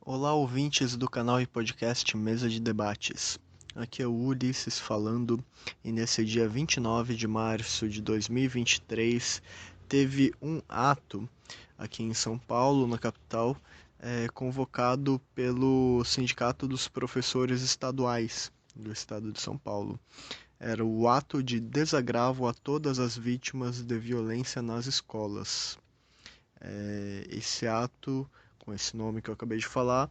Olá, ouvintes do canal e podcast Mesa de Debates. Aqui é o Ulisses falando, e nesse dia 29 de março de 2023 teve um ato aqui em São Paulo, na capital, convocado pelo Sindicato dos Professores Estaduais do Estado de São Paulo. Era o ato de desagravo a todas as vítimas de violência nas escolas. Esse ato, com esse nome que eu acabei de falar,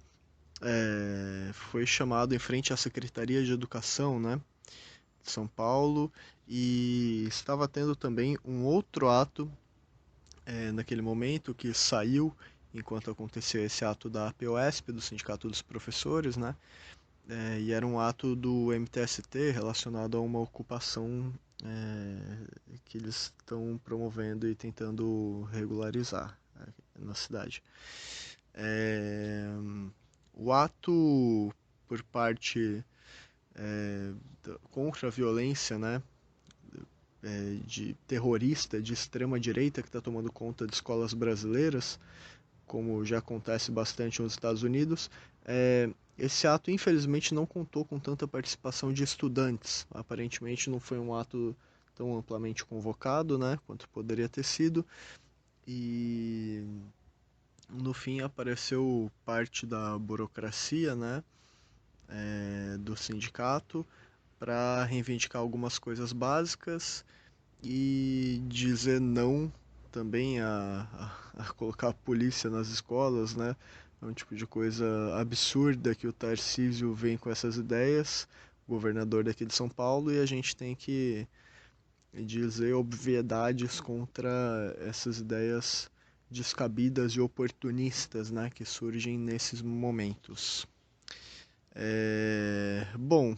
foi chamado em frente à Secretaria de Educação, né, de São Paulo, e estava tendo também um outro ato naquele momento que saiu enquanto acontecia esse ato da APOESP, do Sindicato dos Professores, né, e era um ato do MTST relacionado a uma ocupação que eles estão promovendo e tentando regularizar na cidade. O ato por parte contra a violência, né, de terrorista de extrema direita que está tomando conta de escolas brasileiras, como já acontece bastante nos Estados Unidos, esse ato infelizmente não contou com tanta participação de estudantes. Aparentemente não foi um ato tão amplamente convocado, né, quanto poderia ter sido, e no fim apareceu parte da burocracia, né, do sindicato para reivindicar algumas coisas básicas e dizer não também a colocar a polícia nas escolas, né? É um tipo de coisa absurda que o Tarcísio vem com essas ideias, governador daqui de São Paulo, e a gente tem que dizer obviedades contra essas ideias descabidas e oportunistas, né, que surgem nesses momentos. Bom,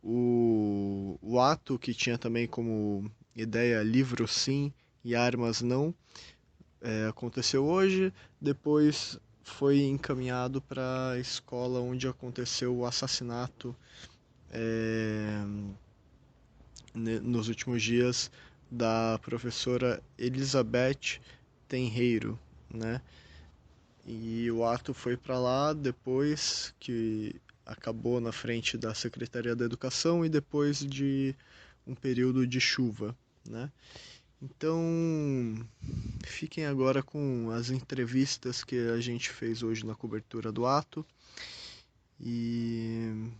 o ato que tinha também como ideia livro sim e armas não, aconteceu hoje, depois foi encaminhado para a escola onde aconteceu o assassinato nos últimos dias da professora Elizabeth Tenreiro, né? E o ato foi para lá depois que acabou na frente da Secretaria da Educação e depois de um período de chuva, né? Então, fiquem agora com as entrevistas que a gente fez hoje na cobertura do ato e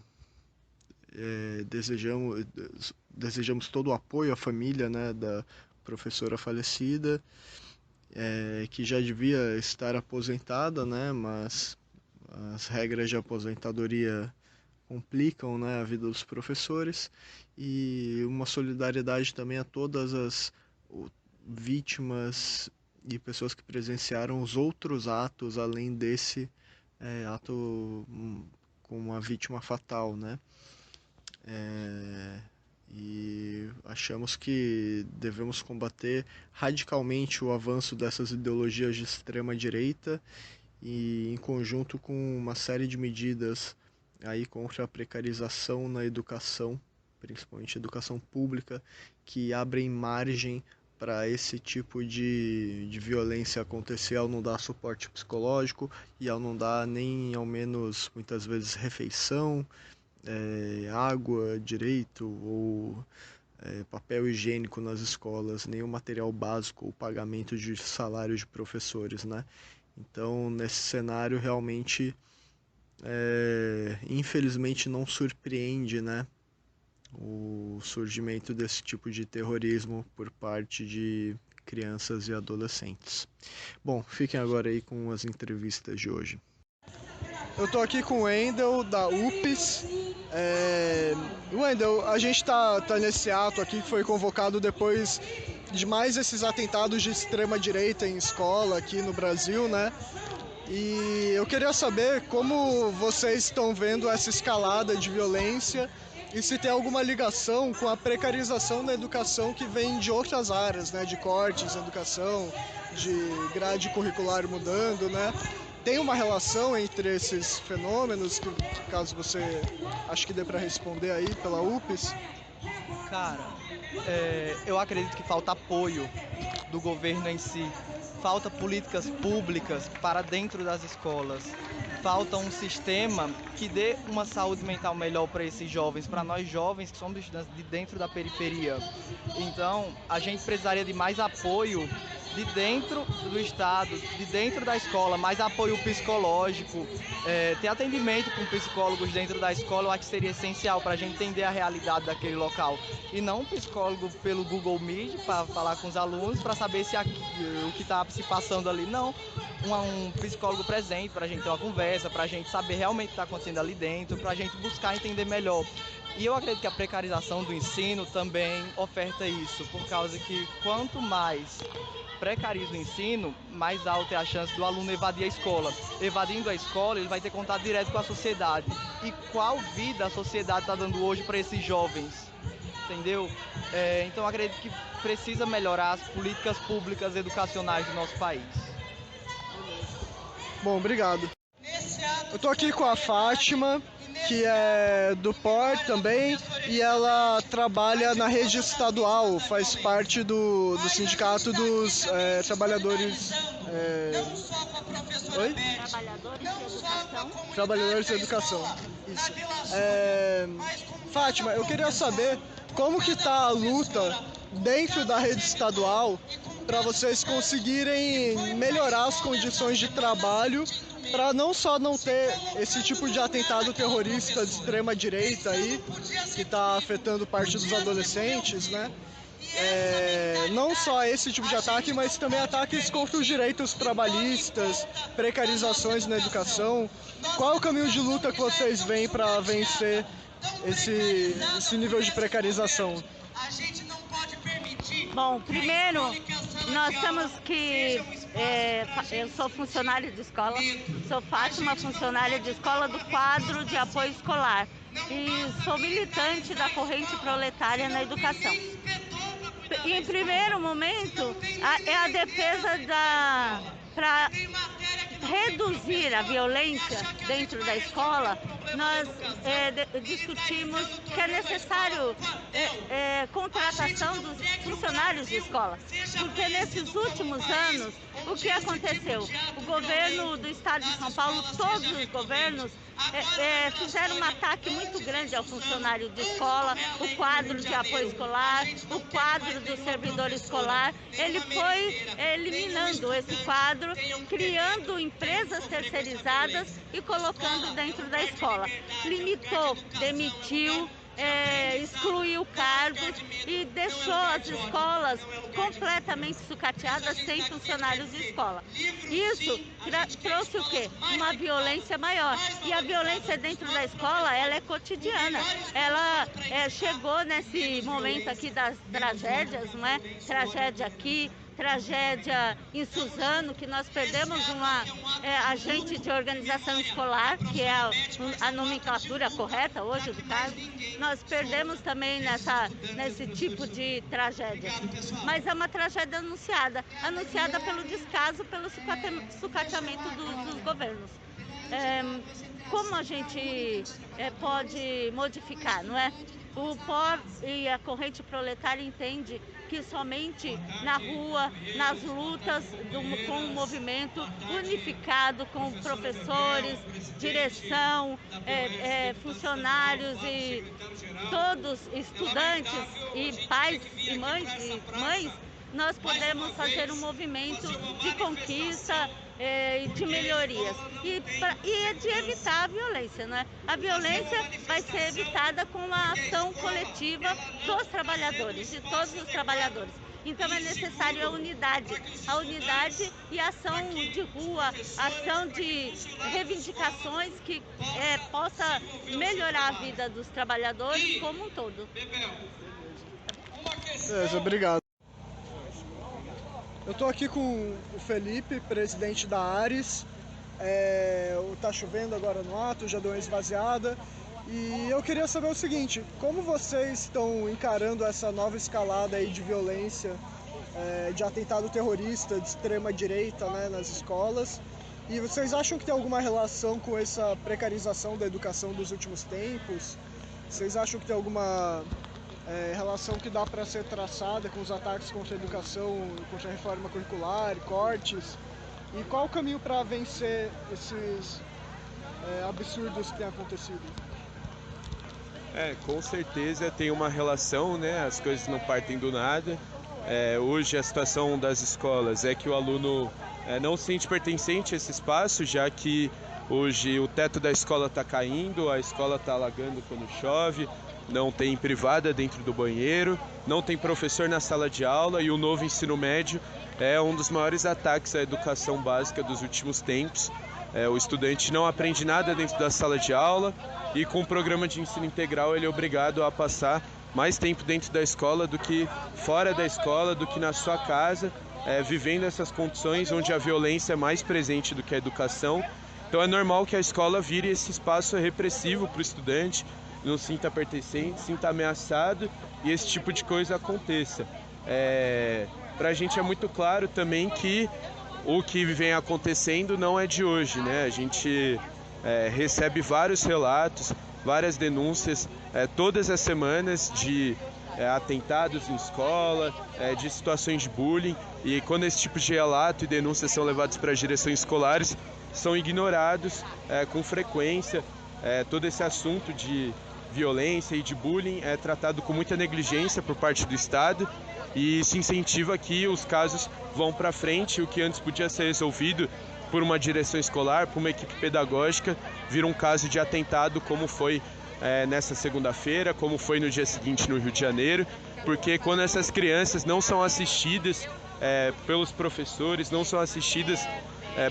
desejamos todo o apoio à família, né, da professora falecida, que já devia estar aposentada, né, mas as regras de aposentadoria complicam, né, a vida dos professores, e uma solidariedade também a todas as vítimas e pessoas que presenciaram os outros atos além desse ato com uma vítima fatal, né? E achamos que devemos combater radicalmente o avanço dessas ideologias de extrema direita e em conjunto com uma série de medidas aí contra a precarização na educação, principalmente educação pública, que abrem margem para esse tipo de violência acontecer ao não dar suporte psicológico e ao não dar nem ao menos muitas vezes refeição, água direito ou papel higiênico nas escolas, nenhum material básico ou pagamento de salário de professores, né? Então, nesse cenário, realmente, infelizmente, não surpreende, né, o surgimento desse tipo de terrorismo por parte de crianças e adolescentes. Bom, fiquem agora aí com as entrevistas de hoje. Eu tô aqui com o Wendel, da UPES. Wendel, a gente tá nesse ato aqui que foi convocado depois de mais esses atentados de extrema direita em escola aqui no Brasil, né? E eu queria saber como vocês estão vendo essa escalada de violência e se tem alguma ligação com a precarização da educação que vem de outras áreas, né? De cortes na educação, de grade curricular mudando, né? tem uma relação entre esses fenômenos, que caso você acho que dê para responder aí pela UPES? Cara, eu acredito que falta apoio do governo em si, falta políticas públicas para dentro das escolas, falta um sistema que dê uma saúde mental melhor para esses jovens, para nós jovens que somos estudantes de dentro da periferia. Então, a gente precisaria de mais apoio de dentro do estado, de dentro da escola, mais apoio psicológico, ter atendimento com psicólogos dentro da escola, eu acho que seria essencial para a gente entender a realidade daquele local. E não um psicólogo pelo Google Meet para falar com os alunos, para saber se o que está se passando ali, não. Um psicólogo presente para a gente ter uma conversa, para a gente saber realmente o que está acontecendo ali dentro, para a gente buscar entender melhor. E eu acredito que a precarização do ensino também oferta isso, por causa que quanto mais precariza o ensino, mais alta é a chance do aluno evadir a escola. Evadindo a escola, ele vai ter contato direto com a sociedade. E qual vida a sociedade está dando hoje para esses jovens? Entendeu? Então, acredito que precisa melhorar as políticas públicas educacionais do nosso país. Bom, obrigado. Eu tô aqui com a Fátima, que é do POR também, e ela trabalha na rede estadual, faz parte do sindicato dos trabalhadores... Oi? Trabalhadores de educação. Isso. Fátima, eu queria saber como que tá a luta dentro da rede estadual para vocês conseguirem melhorar as condições de trabalho, para não só não ter esse tipo de atentado terrorista de extrema direita aí, que está afetando parte dos adolescentes, né? Não só esse tipo de ataque, mas também ataques contra os direitos trabalhistas, precarizações na educação. Qual é o caminho de luta que vocês veem para vencer esse nível de precarização? Bom, primeiro, nós temos que... eu sou funcionária de escola, sou Fátima, funcionária de escola do quadro de apoio escolar e sou militante da corrente proletária na educação. E, em primeiro momento, é a defesa para reduzir a violência dentro da escola. Nós discutimos que é necessário contratação dos funcionários de escola, porque nesses últimos anos, o que aconteceu? O governo do estado de São Paulo, todos os governos, fizeram um ataque muito grande ao funcionário de escola, o quadro de apoio escolar, o quadro do servidor escolar. Ele foi eliminando esse quadro, criando empresas terceirizadas e colocando dentro da escola. Limitou, demitiu, excluiu cargos e deixou as escolas completamente sucateadas, sem funcionários de escola. Isso trouxe o quê? Uma violência maior. E a violência dentro da escola, ela é cotidiana. Ela chegou nesse momento aqui das tragédias, não é? Tragédia aqui, tragédia em Suzano, que nós perdemos uma agente de organização escolar, que é a nomenclatura correta hoje do caso. Nós perdemos também nesse tipo de tragédia. Mas é uma tragédia anunciada pelo descaso, pelo sucateamento dos governos. Como a gente pode modificar, não é? O POR e a corrente proletária entende que somente na rua, nas lutas com o movimento unificado, com professores, direção, funcionários e todos, estudantes e pais e mães, nós podemos fazer um movimento de conquista e de melhorias e de evitar a violência, né? A violência vai ser evitada com a ação coletiva dos trabalhadores, de todos os trabalhadores. Então é necessário a unidade e a ação de rua, ação de reivindicações que possa melhorar a vida dos trabalhadores como um todo. Obrigado. Eu estou aqui com o Felipe, presidente da Ares. Tá chovendo agora no ato, já deu uma esvaziada. E eu queria saber o seguinte, como vocês estão encarando essa nova escalada aí de violência, de atentado terrorista de extrema direita, né, nas escolas? E vocês acham que tem alguma relação com essa precarização da educação dos últimos tempos? Vocês acham que tem alguma relação que dá para ser traçada com os ataques contra a educação, contra a reforma curricular, cortes? E qual o caminho para vencer esses absurdos que têm acontecido? Com certeza tem uma relação, né? As coisas não partem do nada. Hoje a situação das escolas é que o aluno não se sente pertencente a esse espaço, já que hoje o teto da escola está caindo, a escola está alagando quando chove, não tem privada dentro do banheiro, não tem professor na sala de aula, e o novo ensino médio é um dos maiores ataques à educação básica dos últimos tempos. O estudante não aprende nada dentro da sala de aula, e com o programa de ensino integral ele é obrigado a passar mais tempo dentro da escola do que fora da escola, do que na sua casa, vivendo essas condições onde a violência é mais presente do que a educação. Então é normal que a escola vire esse espaço repressivo para o estudante, não se sinta pertencente, se sinta ameaçado, e esse tipo de coisa aconteça. Para a gente é muito claro também que o que vem acontecendo não é de hoje, né? A gente recebe vários relatos, várias denúncias todas as semanas de atentados em escola, de situações de bullying, e quando esse tipo de relato e denúncias são levados para as direções escolares, são ignorados com frequência. Todo esse assunto de violência e de bullying é tratado com muita negligência por parte do Estado, e se incentiva que os casos vão para frente. O que antes podia ser resolvido por uma direção escolar, por uma equipe pedagógica, vira um caso de atentado, como foi nessa segunda-feira, como foi no dia seguinte no Rio de Janeiro, porque quando essas crianças não são assistidas pelos professores, não são assistidas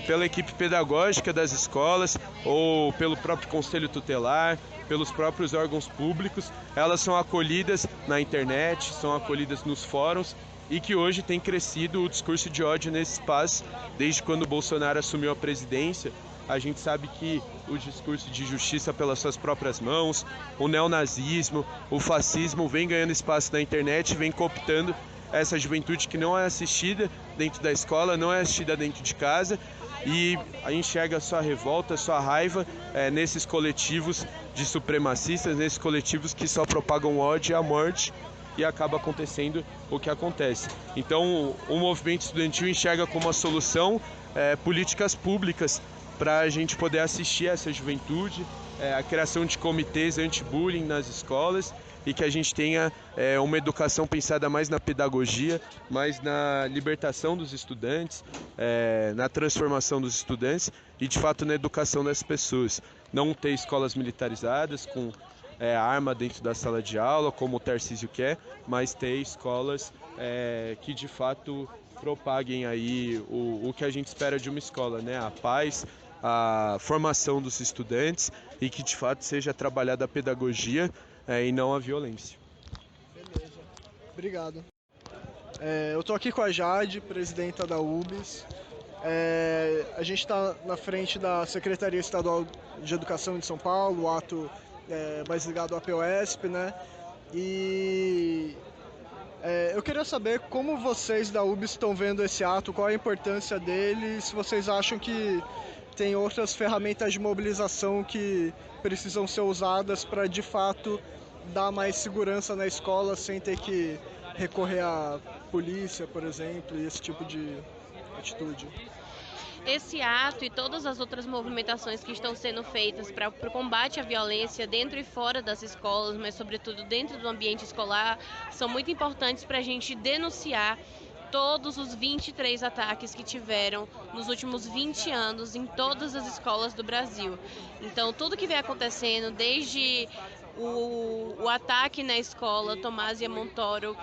pela equipe pedagógica das escolas ou pelo próprio conselho tutelar, pelos próprios órgãos públicos, elas são acolhidas na internet, são acolhidas nos fóruns, e que hoje tem crescido o discurso de ódio nesse espaço. Desde quando o Bolsonaro assumiu a presidência, a gente sabe que o discurso de justiça pelas suas próprias mãos, o neonazismo, o fascismo vem ganhando espaço na internet e vem cooptando essa juventude que não é assistida dentro da escola, não é assistida dentro de casa, e enxerga sua revolta, sua raiva nesses coletivos de supremacistas, nesses coletivos que só propagam ódio e a morte, e acaba acontecendo o que acontece. Então o movimento estudantil enxerga como a solução políticas públicas para a gente poder assistir essa juventude, a criação de comitês anti-bullying nas escolas, e que a gente tenha uma educação pensada mais na pedagogia, mais na libertação dos estudantes, na transformação dos estudantes e, de fato, na educação das pessoas. Não ter escolas militarizadas com arma dentro da sala de aula, como o Tarcísio quer, mas ter escolas que, de fato, propaguem aí o que a gente espera de uma escola, né? A paz, a formação dos estudantes, e que, de fato, seja trabalhada a pedagogia e não a violência. Beleza, obrigado. Eu estou aqui com a Jade, presidenta da UBS. A gente está na frente da Secretaria Estadual de Educação de São Paulo, o ato mais ligado à POSP, né? E eu queria saber como vocês da UBS estão vendo esse ato, qual a importância dele, se vocês acham que tem outras ferramentas de mobilização que precisam ser usadas para, de fato, dar mais segurança na escola sem ter que recorrer à polícia, por exemplo, e esse tipo de atitude. Esse ato e todas as outras movimentações que estão sendo feitas para o combate à violência dentro e fora das escolas, mas sobretudo dentro do ambiente escolar, são muito importantes para a gente denunciar todos os 23 ataques que tiveram nos últimos 20 anos em todas as escolas do Brasil. Então, tudo que vem acontecendo, desde o ataque na escola Tomásia Montoro,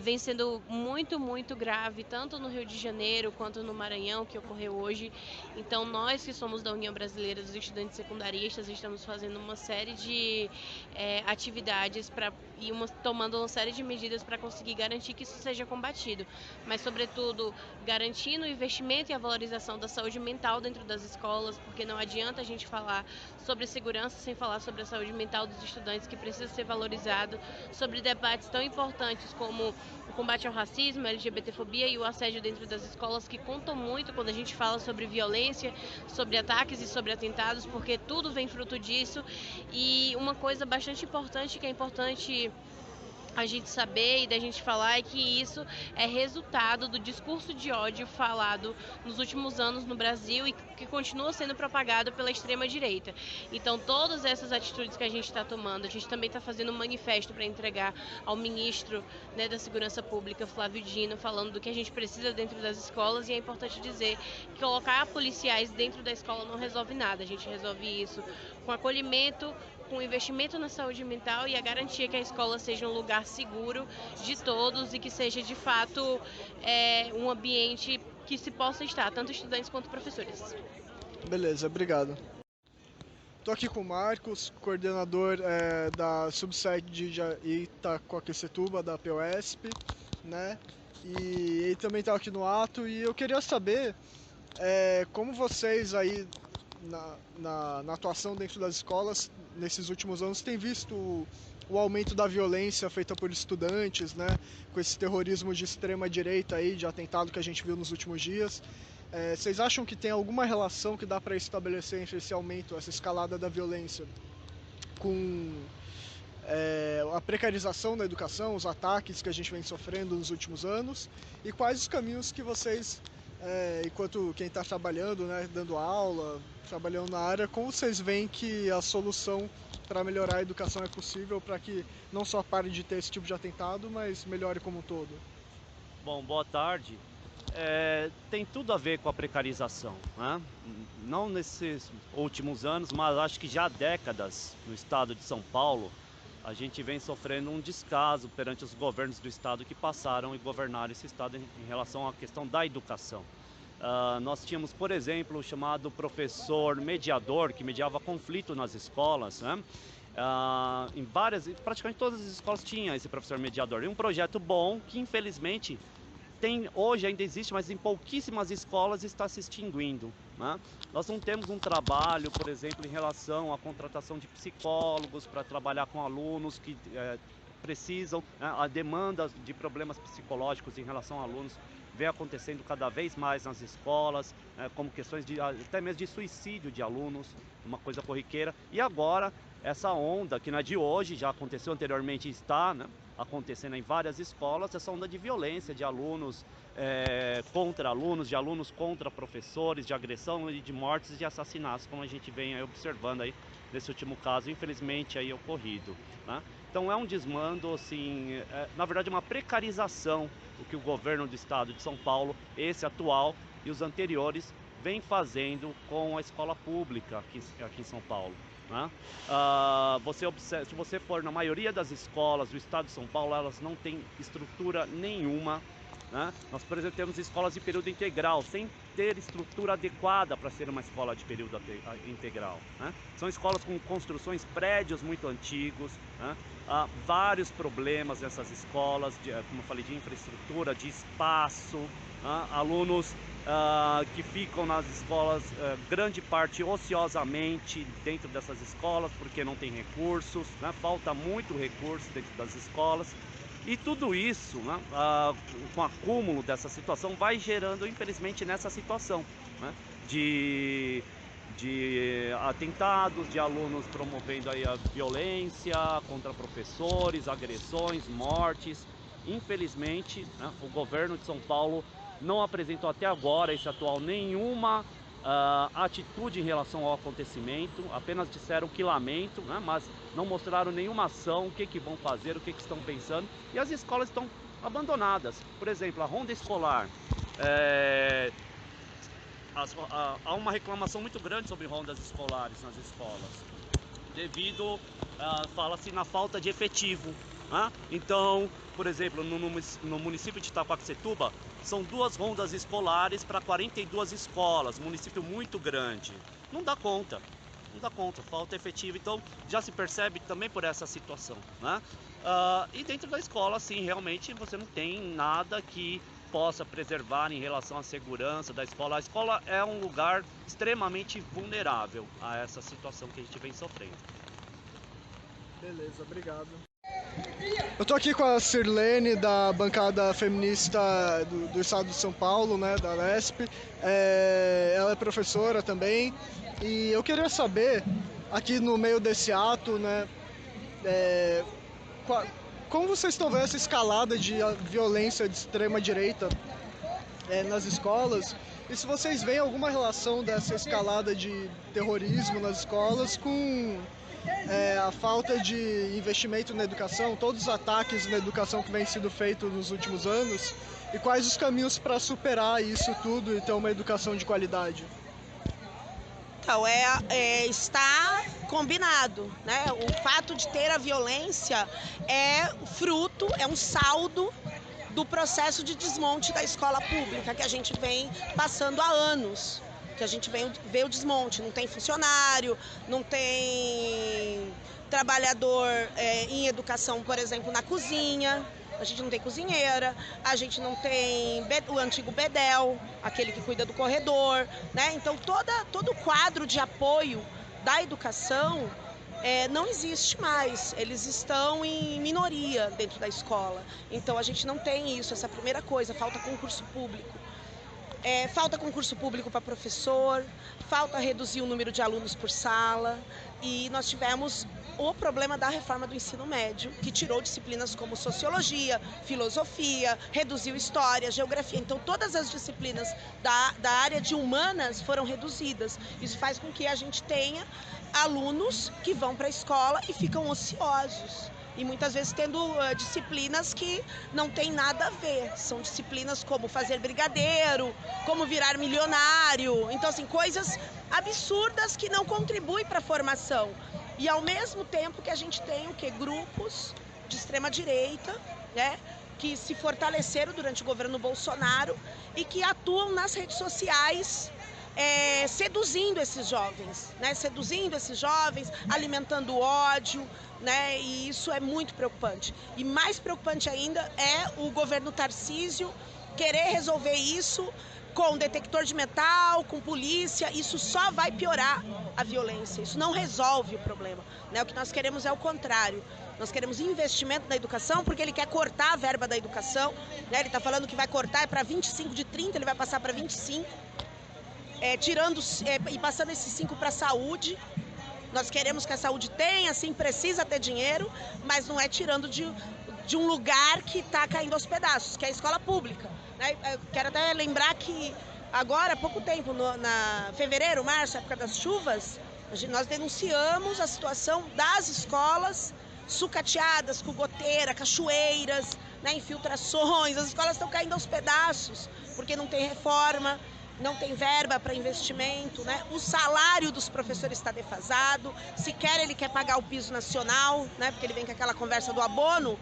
vem sendo muito grave, tanto no Rio de Janeiro quanto no Maranhão, que ocorreu hoje. Então, nós que somos da União Brasileira dos Estudantes Secundaristas, estamos fazendo uma série de atividades e tomando uma série de medidas para conseguir garantir que isso seja combatido, mas, sobretudo, garantindo o investimento e a valorização da saúde mental dentro das escolas, porque não adianta a gente falar sobre segurança sem falar sobre a saúde mental dos estudantes que precisa ser valorizado, sobre debates tão importantes como o combate ao racismo, a LGBTfobia e o assédio dentro das escolas, que contam muito quando a gente fala sobre violência, sobre ataques e sobre atentados, porque tudo vem fruto disso. E uma coisa bastante importante, que é importante a gente saber e da gente falar, é que isso é resultado do discurso de ódio falado nos últimos anos no Brasil e que continua sendo propagado pela extrema-direita. Então, todas essas atitudes que a gente está tomando, a gente também está fazendo um manifesto para entregar ao ministro, né, da Segurança Pública, Flávio Dino, falando do que a gente precisa dentro das escolas. E é importante dizer que colocar policiais dentro da escola não resolve nada. A gente resolve isso com acolhimento, com investimento na saúde mental e a garantia que a escola seja um lugar seguro de todos e que seja, de fato, um ambiente que se possa estar, tanto estudantes quanto professores. Beleza, obrigado. Estou aqui com o Marcos, coordenador da subsede de Itacoaquecetuba, da POSP, né? E ele também está aqui no ato, e eu queria saber como vocês aí na atuação dentro das escolas nesses últimos anos têm visto o aumento da violência feita por estudantes, né, com esse terrorismo de extrema direita aí, de atentado que a gente viu nos últimos dias. Vocês acham que tem alguma relação que dá para estabelecer entre esse aumento, essa escalada da violência, com a precarização da educação, os ataques que a gente vem sofrendo nos últimos anos, e quais os caminhos que vocês, enquanto quem está trabalhando, né, dando aula, trabalhando na área, como vocês veem que a solução para melhorar a educação é possível, para que não só pare de ter esse tipo de atentado, mas melhore como um todo? Bom, boa tarde. Tem tudo a ver com a precarização, né? Não nesses últimos anos, mas acho que já há décadas no estado de São Paulo a gente vem sofrendo um descaso perante os governos do estado que passaram e governaram esse estado em relação à questão da educação. Nós tínhamos, por exemplo, o chamado professor mediador, que mediava conflito nas escolas, né? Praticamente todas as escolas tinham esse professor mediador. E um projeto bom que, infelizmente, hoje ainda existe, mas em pouquíssimas escolas está se extinguindo, né? Nós não temos um trabalho, por exemplo, em relação à contratação de psicólogos para trabalhar com alunos que precisam, né? A demanda de problemas psicológicos em relação a alunos vem acontecendo cada vez mais nas escolas, como questões até mesmo de suicídio de alunos, uma coisa corriqueira. E agora, essa onda, que não é de hoje, já aconteceu anteriormente e está, né, acontecendo em várias escolas, essa onda de violência de alunos contra alunos, de alunos contra professores, de agressão e de mortes e de assassinatos, como a gente vem aí observando aí nesse último caso, infelizmente, aí ocorrido, né? Então é um desmando, assim, na verdade uma precarização do que o governo do estado de São Paulo, esse atual e os anteriores, vem fazendo com a escola pública aqui em São Paulo, né? Se você for na maioria das escolas do estado de São Paulo, elas não têm estrutura nenhuma, né? Nós, por exemplo, temos escolas de período integral, sem ter estrutura adequada para ser uma escola de período integral, né? São escolas com construções, prédios muito antigos, né? Há vários problemas nessas escolas, como eu falei, de infraestrutura, de espaço, né? Alunos que ficam nas escolas, grande parte ociosamente dentro dessas escolas, porque não tem recursos, né? Falta muito recurso dentro das escolas. E tudo isso, né, com o acúmulo dessa situação, vai gerando, infelizmente, nessa situação, né, de atentados, de alunos promovendo aí a violência contra professores, agressões, mortes. Infelizmente, né, o governo de São Paulo não apresentou até agora, esse atual, nenhuma atitude em relação ao acontecimento, apenas disseram que lamentam, né, mas não mostraram nenhuma ação, o que vão fazer, o que estão pensando, e as escolas estão abandonadas. Por exemplo, a ronda escolar, há uma reclamação muito grande sobre rondas escolares nas escolas, devido, fala-se na falta de efetivo, né? Então, por exemplo, no município de Itacoaquecetuba, são 2 rondas escolares para 42 escolas, município muito grande. Não dá conta, falta efetivo. Então já se percebe também por essa situação, né? E dentro da escola, sim, realmente você não tem nada que possa preservar em relação à segurança da escola. A escola é um lugar extremamente vulnerável a essa situação que a gente vem sofrendo. Beleza, obrigado. Eu tô aqui com a Sirlene, da bancada feminista do Estado de São Paulo, né, da Lesp. Ela é professora também. E eu queria saber, aqui no meio desse ato, né, como vocês estão vendo essa escalada de violência de extrema-direita nas escolas? E se vocês veem alguma relação dessa escalada de terrorismo nas escolas com a falta de investimento na educação, todos os ataques na educação que vem sendo feitos nos últimos anos, e quais os caminhos para superar isso tudo e ter uma educação de qualidade? Então, está combinado, né? O fato de ter a violência é fruto, é um saldo do processo de desmonte da escola pública que a gente vem passando há anos, que a gente vê o desmonte. Não tem funcionário, não tem trabalhador em educação, por exemplo, na cozinha. A gente não tem cozinheira, a gente não tem o antigo bedel, aquele que cuida do corredor, né? Então todo o quadro de apoio da educação não existe mais. Eles estão em minoria dentro da escola. Então a gente não tem isso, essa é a primeira coisa, falta concurso público. Falta concurso público para professor, falta reduzir o número de alunos por sala, e nós tivemos o problema da reforma do ensino médio, que tirou disciplinas como sociologia, filosofia, reduziu história, geografia. Então todas as disciplinas da área de humanas foram reduzidas. Isso faz com que a gente tenha alunos que vão para a escola e ficam ociosos. E muitas vezes tendo disciplinas que não tem nada a ver. São disciplinas como fazer brigadeiro, como virar milionário. Então, assim, coisas absurdas que não contribuem para a formação. E ao mesmo tempo que a gente tem grupos de extrema-direita, né, que se fortaleceram durante o governo Bolsonaro e que atuam nas redes sociais seduzindo esses jovens, né, alimentando ódio, né, e isso é muito preocupante. E mais preocupante ainda é o governo Tarcísio querer resolver isso com detector de metal, com polícia. Isso só vai piorar a violência, isso não resolve o problema, né? O que nós queremos é o contrário. Nós queremos investimento na educação, porque ele quer cortar a verba da educação, né? Ele está falando que vai cortar para 25 de 30, ele vai passar para 25, e passando esses 5 para a saúde. Nós queremos que a saúde tenha, sim, precisa ter dinheiro, mas não é tirando de um lugar que está caindo aos pedaços, que é a escola pública, né? Eu quero até lembrar que agora, há pouco tempo, na fevereiro, março, época das chuvas, nós denunciamos a situação das escolas sucateadas com goteira, cachoeiras, né, infiltrações. As escolas estão caindo aos pedaços porque não tem reforma, não tem verba para investimento, né? O salário dos professores está defasado. Sequer ele quer pagar o piso nacional, né? Porque ele vem com aquela conversa do abono,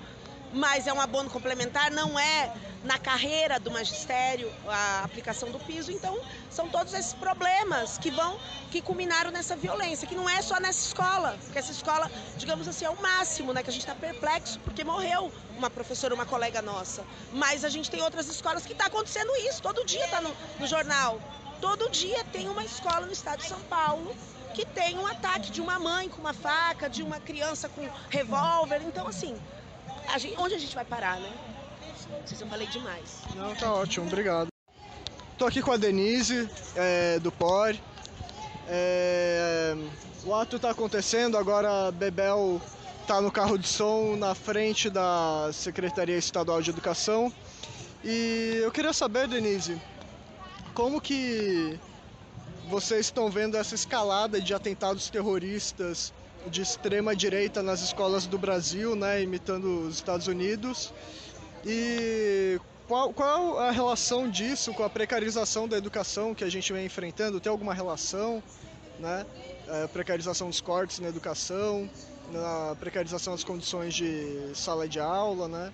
mas é um abono complementar, não é na carreira do magistério a aplicação do piso. Então, são todos esses problemas que culminaram nessa violência, que não é só nessa escola, porque essa escola, digamos assim, é o máximo, né? Que a gente está perplexo, porque morreu uma professora, uma colega nossa. Mas a gente tem outras escolas que está acontecendo isso, todo dia está no jornal. Todo dia tem uma escola no estado de São Paulo que tem um ataque de uma mãe com uma faca, de uma criança com revólver. Então, assim, onde a gente vai parar, né? Não sei se eu falei demais. Não, tá ótimo, obrigado. Tô aqui com a Denise, do POR. O ato tá acontecendo, agora a Bebel tá no carro de som na frente da Secretaria Estadual de Educação. E eu queria saber, Denise, como que vocês estão vendo essa escalada de atentados terroristas de extrema direita nas escolas do Brasil, né, imitando os Estados Unidos, e qual a relação disso com a precarização da educação que a gente vem enfrentando? Tem alguma relação, né? A precarização dos cortes na educação, na precarização das condições de sala de aula, né?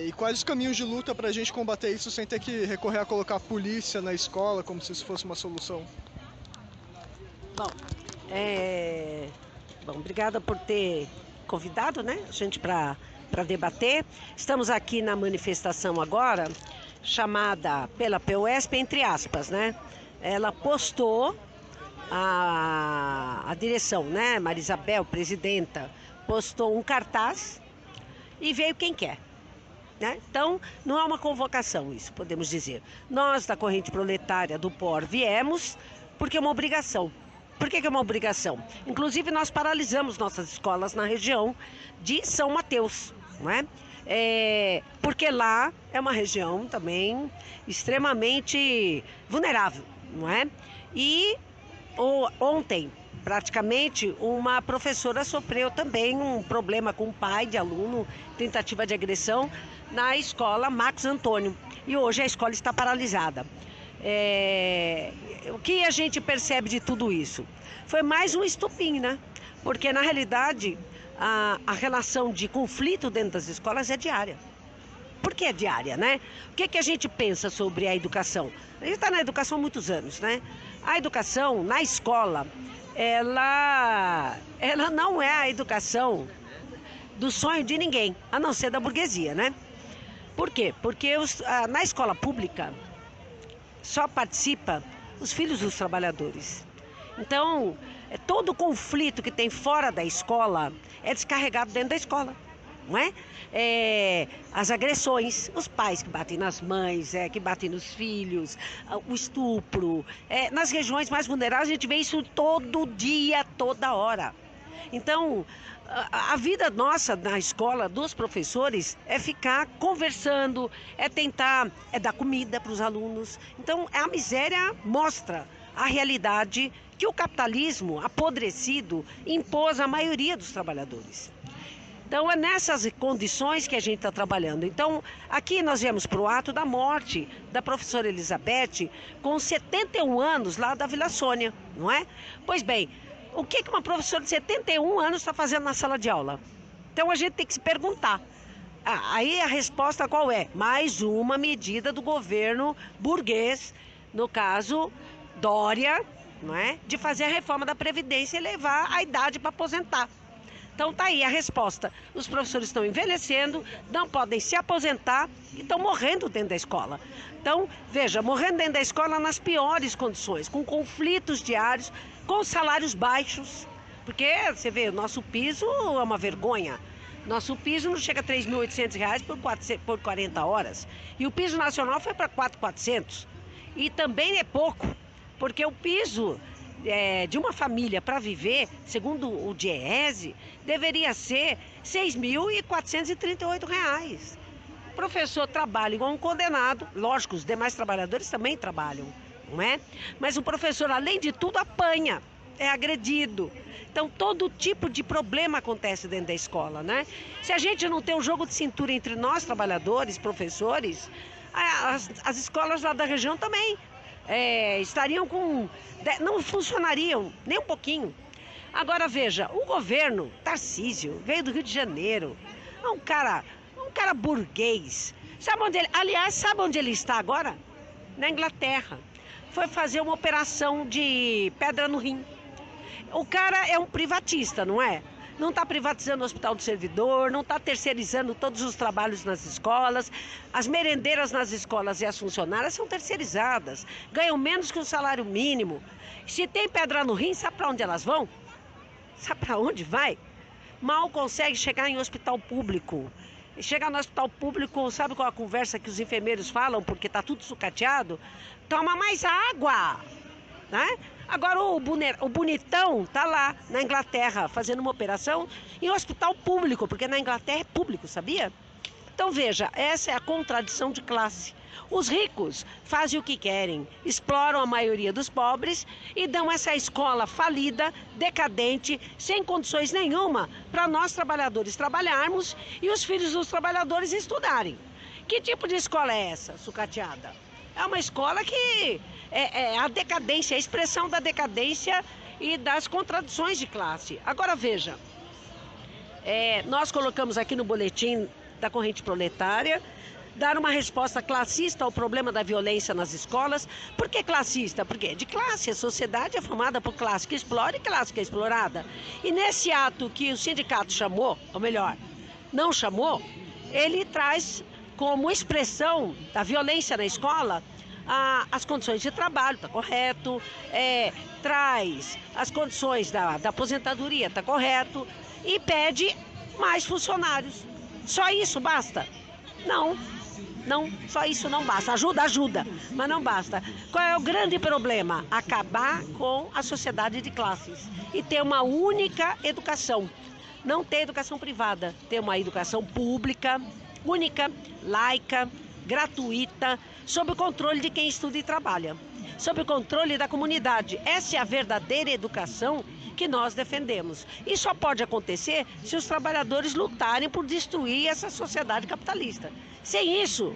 E quais os caminhos de luta para a gente combater isso sem ter que recorrer a colocar a polícia na escola como se isso fosse uma solução? Bom, obrigada por ter convidado, né, a gente para debater. Estamos aqui na manifestação agora, chamada pela PUESP, entre aspas, né? Ela postou a direção, né, Marisabel, presidenta, postou um cartaz e veio quem quer. Né? Então, não é uma convocação isso, podemos dizer. Nós, da Corrente Proletária do POR, viemos porque é uma obrigação. Por que é uma obrigação? Inclusive, nós paralisamos nossas escolas na região de São Mateus, não é? Porque lá é uma região também extremamente vulnerável, não é? E ontem, praticamente, uma professora sofreu também um problema com o pai de aluno, tentativa de agressão, na escola Marcos Antônio. E hoje a escola está paralisada. O que a gente percebe de tudo isso? Foi mais um estupim, né? Porque, na realidade, a relação de conflito dentro das escolas é diária. Por que é diária, né? O que a gente pensa sobre a educação? A gente está na educação há muitos anos, né? A educação na escola, ela não é a educação do sonho de ninguém, a não ser da burguesia, né? Por quê? Porque na escola pública só participa os filhos dos trabalhadores. Então, todo o conflito que tem fora da escola é descarregado dentro da escola, não é? As agressões, os pais que batem nas mães, que batem nos filhos, o estupro. Nas regiões mais vulneráveis a gente vê isso todo dia, toda hora. Então, a vida nossa na escola, dos professores, é ficar conversando, é dar comida para os alunos. Então, a miséria mostra a realidade que o capitalismo apodrecido impôs à maioria dos trabalhadores. Então, é nessas condições que a gente está trabalhando. Então, aqui nós viemos para o ato da morte da professora Elizabeth, com 71 anos, lá da Vila Sônia, não é? Pois bem, o que uma professora de 71 anos está fazendo na sala de aula? Então, a gente tem que se perguntar. Aí a resposta qual é? Mais uma medida do governo burguês, no caso, Dória, não é? De fazer a reforma da Previdência e levar a idade para aposentar. Então tá aí a resposta. Os professores estão envelhecendo, não podem se aposentar e estão morrendo dentro da escola. Então, veja, morrendo dentro da escola nas piores condições, com conflitos diários, com salários baixos. Porque, você vê, o nosso piso é uma vergonha. Nosso piso não chega a R$ 3.800 por 40 horas. E o piso nacional foi para 4.400. E também é pouco, porque o piso de uma família para viver, segundo o DIEESE, deveria ser R$ 6.438. O professor trabalha igual um condenado, lógico, os demais trabalhadores também trabalham, não é? Mas o professor, além de tudo, apanha, é agredido. Então, todo tipo de problema acontece dentro da escola, né? Se a gente não tem um jogo de cintura entre nós, trabalhadores, professores, as escolas lá da região também estariam não funcionariam nem um pouquinho. Agora veja, o governo Tarcísio veio do Rio de Janeiro, é um cara burguês. Sabe onde ele está agora? Na Inglaterra. Foi fazer uma operação de pedra no rim. O cara é um privatista, não é? Não está privatizando o Hospital do Servidor, não está terceirizando todos os trabalhos nas escolas. As merendeiras nas escolas e as funcionárias são terceirizadas, ganham menos que um salário mínimo. Se tem pedra no rim, sabe para onde elas vão? Sabe para onde vai? Mal consegue chegar em hospital público. Chega no hospital público, sabe qual a conversa que os enfermeiros falam, porque está tudo sucateado? Toma mais água, né? Agora o bonitão está lá na Inglaterra fazendo uma operação em hospital público, porque na Inglaterra é público, sabia? Então veja, essa é a contradição de classe. Os ricos fazem o que querem, exploram a maioria dos pobres e dão essa escola falida, decadente, sem condições nenhuma para nós trabalhadores trabalharmos e os filhos dos trabalhadores estudarem. Que tipo de escola é essa, sucateada? É uma escola que é a decadência, a expressão da decadência e das contradições de classe. Agora veja, nós colocamos aqui no boletim da Corrente Proletária dar uma resposta classista ao problema da violência nas escolas. Por que classista? Porque de classe, a sociedade é formada por classe que explora e classe que é explorada. E nesse ato que o sindicato chamou, ou melhor, não chamou, ele traz como expressão da violência na escola as condições de trabalho, está correto, traz as condições da aposentadoria, está correto, e pede mais funcionários. Só isso basta? Não, só isso não basta. Ajuda, mas não basta. Qual é o grande problema? Acabar com a sociedade de classes e ter uma única educação. Não ter educação privada, ter uma educação pública, única, laica, gratuita, sob o controle de quem estuda e trabalha, sob o controle da comunidade. Essa é a verdadeira educação que nós defendemos. E só pode acontecer se os trabalhadores lutarem por destruir essa sociedade capitalista. Sem isso,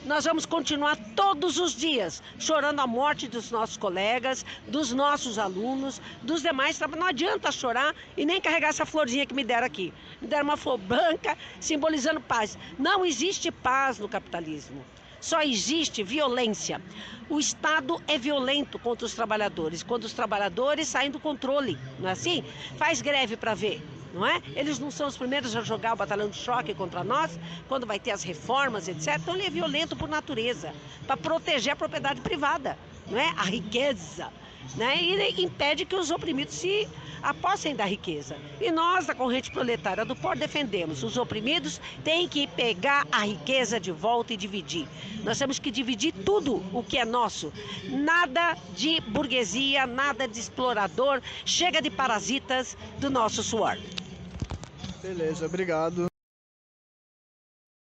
nós vamos continuar todos os dias chorando a morte dos nossos colegas, dos nossos alunos, dos demais trabalhadores. Não adianta chorar e nem carregar essa florzinha que me deram aqui. Me deram uma flor branca simbolizando paz. Não existe paz no capitalismo. Só existe violência. O Estado é violento contra os trabalhadores, quando os trabalhadores saem do controle, não é assim? Faz greve para ver, não é? Eles não são os primeiros a jogar o batalhão de choque contra nós, quando vai ter as reformas, etc. Então ele é violento por natureza, para proteger a propriedade privada, não é? A riqueza, né? E impede que os oprimidos se apossem da riqueza. E nós, da corrente proletária do POR, defendemos. Os oprimidos têm que pegar a riqueza de volta e dividir. Nós temos que dividir tudo o que é nosso. Nada de burguesia, nada de explorador. Chega de parasitas do nosso suor. Beleza, obrigado.